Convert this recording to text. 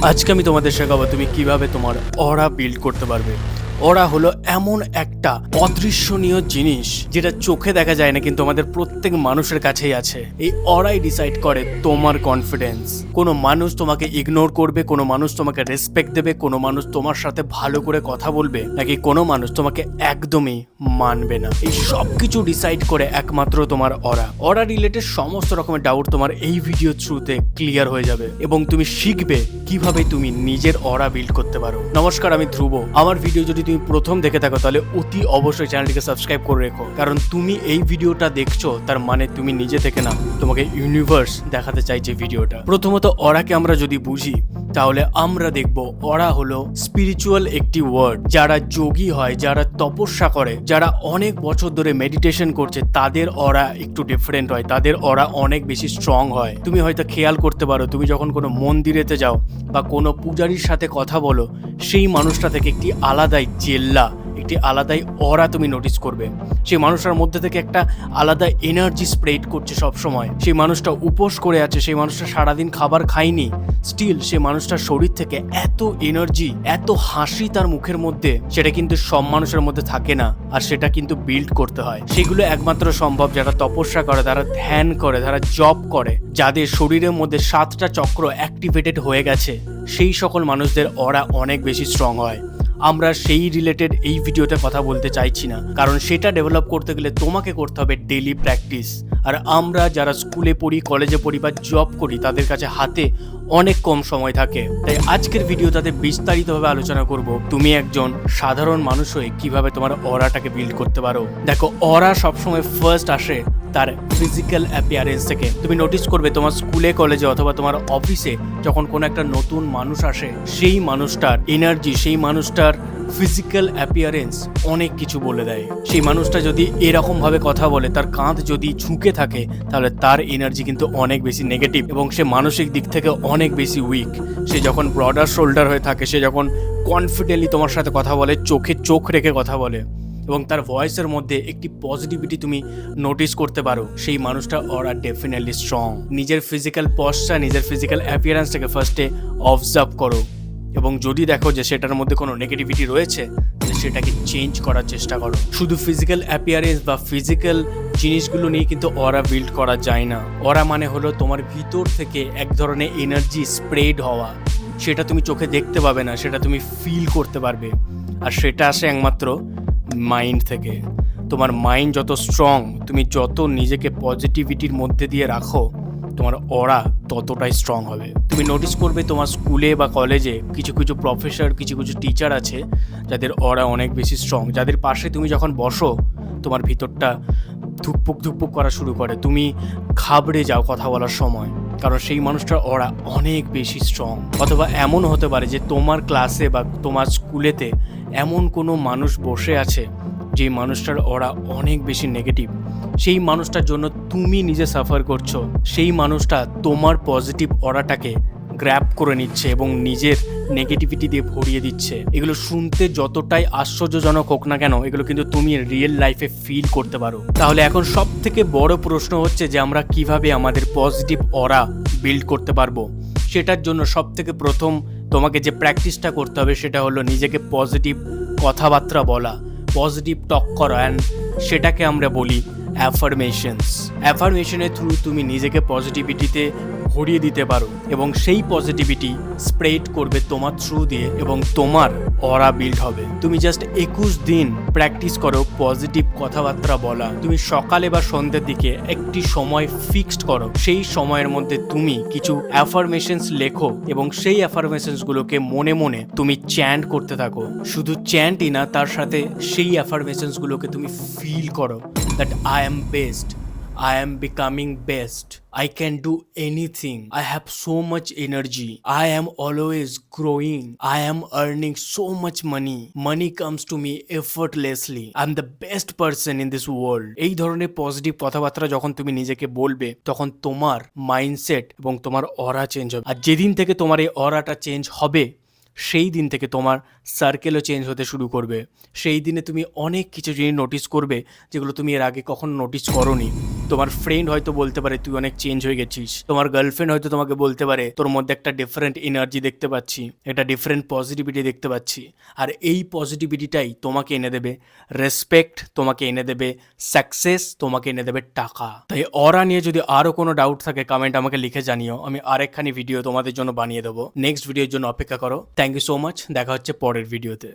আজকে আমি তোমাদের শেখাবো তুমি কিভাবে তোমার অরা বিল্ড করতে পারবে। অরা হলো এমন একটা অদৃশ্যনীয় জিনিস যেটা চোখে দেখা যায় না, কিন্তু আমাদের প্রত্যেক মানুষের কাছেই আছে। এই অরাই ডিসাইড করে তোমার কনফিডেন্স। কোনো মানুষ তোমাকে ইগনোর করবে, কোনো মানুষ তোমাকে রেসপেক্ট দেবে, কোনো মানুষ তোমার সাথে ভালো করে কথা বলবে, নাকি কোনো মানুষ তোমাকে একদমই মানবে না। এই সব কিছু ডিসাইড করে একমাত্র তোমার অরা রিলেটেড সমস্ত রকমের ডাউট তোমার এই ভিডিও থ্রুতে ক্লিয়ার হয়ে যাবে এবং তুমি শিখবে কিভাবে তুমি নিজের অরা বিল্ড করতে পারো। নমস্কার, আমি ধ্রুব। আমার ভিডিও যদি তুমি প্রথম দেখে থাকো তাহলে অতি অবশ্যই চ্যানেলটিকে সাবস্ক্রাইব করে রেখো, কারণ তুমি এই ভিডিওটা দেখছো তার মানে তুমি নিজে থেকে না, তোমাকে ইউনিভার্স দেখাতে চাইছে ভিডিওটা। প্রথমত অরাকে আমরা যদি বুঝি তাহলে আমরা দেখব অরা হলো স্পিরিচুয়াল একটি ওয়ার্ড। যারা যোগী হয়, যারা তপস্যা করে, যারা অনেক বছর ধরে মেডিটেশন করছে, তাদের অরা একটু ডিফারেন্ট হয়, তাদের অরা অনেক বেশি স্ট্রং হয়। তুমি হয়তো খেয়াল করতে পারো, তুমি যখন কোনো মন্দিরেতে যাও বা কোনো পূজারীর সাথে কথা বলো, সেই মানুষটা থেকে একটি আলাদাই জেল্লা, একটি আলাদাই অরা তুমি নোটিস করবে। সেই মানুষটার মধ্যে থেকে একটা আলাদা এনার্জি স্প্রেড করছে সব সময়। সেই মানুষটা উপোস করে আছে, সেই মানুষটা সারাদিন খাবার খায়নি, স্টিল সে মানুষটার শরীর থেকে এত এনার্জি, এত হাসি তার মুখের মধ্যে, সেটা কিন্তু সব মানুষের মধ্যে থাকে না। আর সেটা কিন্তু বিল্ড করতে হয়। সেগুলো একমাত্র সম্ভব যারা তপস্যা করে, যারা ধ্যান করে, যারা জপ করে, যাদের শরীরের মধ্যে 7টা চক্র অ্যাক্টিভেটেড হয়ে গেছে, সেই সকল মানুষদের অরা অনেক বেশি স্ট্রং হয়। আমরা সেই রিলেটেড এই ভিডিওতে কথা বলতে চাইছি না, কারণ সেটা ডেভেলপ করতে গেলে তোমাকে করতে হবে ডেইলি প্র্যাকটিস। আর আমরা যারা স্কুলে পড়ি, কলেজে পড়ি বা জব করি, তাদের কাছে হাতে অনেক কম সময় থাকে। তাই আজকের ভিডিওটাতে বিস্তারিতভাবে আলোচনা করব তুমি একজন সাধারণ মানুষ হয়ে কিভাবে তোমার অরাটাকে বিল্ড করতে পারো। দেখো, অরা সবসময় ফার্স্ট আসে তার ফিজিক্যাল অ্যাপিয়ারেন্স থেকে। তুমি নোটিস করবে তোমার স্কুলে, কলেজে অথবা তোমার অফিসে যখন কোনো একটা নতুন মানুষ আসে, সেই মানুষটার এনার্জি, সেই মানুষটার ফিজিক্যাল অ্যাপিয়ারেন্স অনেক কিছু বলে দেয়। সেই মানুষটা যদি এরকম ভাবে কথা বলে, তার কাঁধ যদি ঝুঁকে থাকে, তাহলে তার এনার্জি কিন্তু অনেক বেশি নেগেটিভ এবং সে মানসিক দিক থেকে অনেক বেশি উইক। সে যখন ব্রডার শোল্ডার হয়ে থাকে, সে যখন কনফিডেন্টলি তোমার সাথে কথা বলে, চোখে চোখ রেখে কথা বলে এবং তার ভয়েসের মধ্যে একটি পজিটিভিটি তুমি নোটিস করতে পারো, সেই মানুষটা অরা ডেফিনেটলি স্ট্রং। নিজের ফিজিক্যাল পশ্চার, নিজের ফিজিক্যাল অ্যাপিয়ারেন্সটাকে ফার্স্টে অবজার্ভ করো এবং যদি দেখো যে সেটার মধ্যে কোনো নেগেটিভিটি রয়েছে, তাহলে সেটাকে চেঞ্জ করার চেষ্টা করো। শুধু ফিজিক্যাল অ্যাপিয়ারেন্স বা ফিজিক্যাল জিনিসগুলো নিয়ে কিন্তু অরা বিল্ড করা যায় না। অরা মানে হলো তোমার ভিতর থেকে এক ধরনের এনার্জি স্প্রেড হওয়া। সেটা তুমি চোখে দেখতে পাবে না, সেটা তুমি ফিল করতে পারবে। আর সেটা আসে একমাত্র মাইন্ড থেকে। তোমার মাইন্ড যত স্ট্রং, তুমি যত নিজেকে পজিটিভিটির মধ্যে দিয়ে রাখো, তোমার অরা ততটাই স্ট্রং হবে। তুমি নোটিস করবে তোমার স্কুলে বা কলেজে কিছু কিছু প্রফেসর, কিছু কিছু টিচার আছে যাদের অরা অনেক বেশি স্ট্রং, যাদের পাশে তুমি যখন বসো তোমার ভিতরটা ধুকপুক ধুকপুক করা শুরু করে, তুমি ঘাবড়ে যাও কথা বলার সময়, কারণ সেই মানুষটার অরা অনেক বেশি স্ট্রং। অথবা এমন হতে পারে যে তোমার ক্লাসে বা তোমার স্কুলেতে এমন কোনো মানুষ বসে আছে যে মানুষটার অরা অনেক বেশি নেগেটিভ। সেই মানুষটার জন্য তুমি নিজে সাফার করছো, সেই মানুষটা তোমার পজিটিভ অরাটাকে গ্র্যাব করে নিচ্ছে এবং নিজের নেগেটিভিটি দিয়ে ভরিয়ে দিচ্ছে। এগুলো শুনতে যতটাই আশ্চর্যজনক হোক না কেন, এগুলো কিন্তু তুমি রিয়েল লাইফে ফিল করতে পারো। তাহলে এখন সব থেকে বড় প্রশ্ন হচ্ছে যে আমরা কিভাবে আমাদের পজিটিভ অরা বিল্ড করতে পারবো। সেটার জন্য সব থেকে প্রথম তোমাকে যে প্র্যাকটিসটা করতে হবে সেটা হলো নিজেকে পজিটিভ কথাবার্তা বলা, পজিটিভ টক করা, অ্যান্ড সেটাকে আমরা বলি অ্যাফার্মেশনস। অ্যাফার্মেশনের থ্রু তুমি নিজেকে পজিটিভিটিতে ভরিয়ে দিতে পারো এবং সেই পজিটিভিটি স্প্রেড করবে তোমার থ্রু দিয়ে এবং তোমার অরা বিল্ড হবে। তুমি জাস্ট 21 দিন প্র্যাকটিস করো পজিটিভ কথাবার্তা বলা। তুমি সকালে বা সন্ধ্যের দিকে একটি সময় ফিক্সড করো, সেই সময়ের মধ্যে তুমি কিছু অ্যাফার্মেশনস লেখো এবং সেই অ্যাফার্মেশনসগুলোকে মনে মনে তুমি চ্যান্ট করতে থাকো। শুধু চ্যান্টই না, তার সাথে সেই অ্যাফার্মেশনসগুলোকে তুমি ফিল করো that I am best, I am becoming best. I can do anything. I have so much energy. I am always growing. I am earning so much money. Money comes to me effortlessly. I'm the best person in this world. এই ধরনের positive কথাবার্তা যখন তুমি নিজেকে বলবে, তখন তোমার mindset এবং তোমার অরা চেঞ্জ হবে। আর যেদিন থেকে তোমার এই অরাটা চেঞ্জ হবে, সেই দিন থেকে তোমার সার্কেলও চেঞ্জ হতে শুরু করবে। সেই দিনে তুমি অনেক কিছু জিনিস নোটিস করবে যেগুলো তুমি এর আগে কখনো নোটিস করোনি। তোমার ফ্রেন্ড হয়তো বলতে পারে তুই অনেক চেঞ্জ হয়ে গেছিস, তোমার গার্লফ্রেন্ড হয়তো তোমাকে বলতে পারে তোর মধ্যে একটা ডিফারেন্ট এনার্জি দেখতে পাচ্ছি, একটা ডিফারেন্ট পজিটিভিটি দেখতে পাচ্ছি। আর এই পজিটিভিটিটাই তোমাকে এনে দেবে রেসপেক্ট, তোমাকে এনে দেবে সাকসেস, তোমাকে এনে দেবে টাকা। তাই অরা নিয়ে যদি আরও কোনো ডাউট থাকে কমেন্ট আমাকে লিখে জানিও, আমি আরেকখানি ভিডিও তোমাদের জন্য বানিয়ে দেবো। নেক্সট ভিডিওর জন্য অপেক্ষা করো। থ্যাংক ইউ সো মাচ, দেখা হচ্ছে পরের ভিডিওতে।